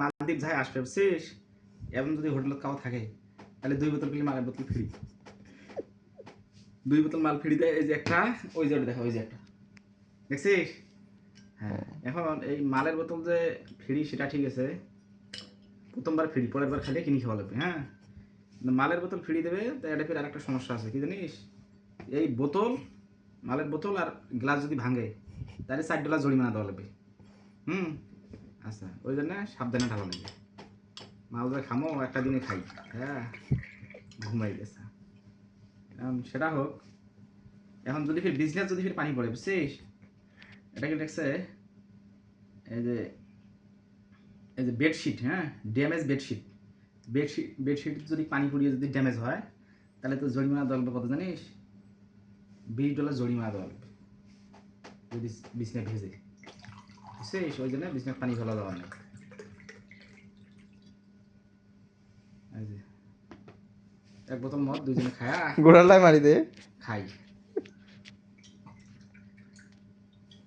মালদ্বীপ যাই আসবে বুঝছিস, এমন যদি হোটেলত খাওয়া থাকে তাহলে 2 বোতল পেলে মালের বোতল ফ্রি, 2 বোতল মাল ফ্রি দেয়। এই যে একটা, ওই যে দেখা, ওই যে একটা দেখছিস। হ্যাঁ, এখন এই মালের বোতল যে ফ্রি সেটা ঠিক আছে, প্রথমবার ফ্রি, পরের বার খাইলে কিনে খাওয়া লাগবে। হ্যাঁ, মালের বোতল ফ্রি দেবে, তো এটা ফের আরেকটা সমস্যা আছে কি জানিস, এই বোতল, মালের বোতল আর গ্লাস যদি ভাঙে তাহলে $4 জরিমানা দেওয়া লাগবে। আচ্ছা, ওই জন্য সাবধানে ঢালা লাগবে। মাল যে খামো একটা দিনে খাই, হ্যাঁ ঘুমাই গেছে। এখন সেটা হোক, এখন যদি ফির বিজনেস যদি ফির পানি পড়ে বুঝছিস, এটা কি দেখছে, এই যে বেডশিট, হ্যাঁ ড্যামেজ বেডশিট, বেডশিট যদি পানি পড়িয়ে যদি ড্যামেজ হয় তাহলে তো জরিমানা দেওয়া লাগবে কত জানিস, $20 জরিমানা দেওয়া লাগবে যদি বিছনা ভেজে, বুঝছিস। ওই জন্য বিছনা পানি ফেলা দেওয়া নেই। এই যে এক বোতল মদ দুইজনে খায়া গোড়ালাই মারি দে খাই।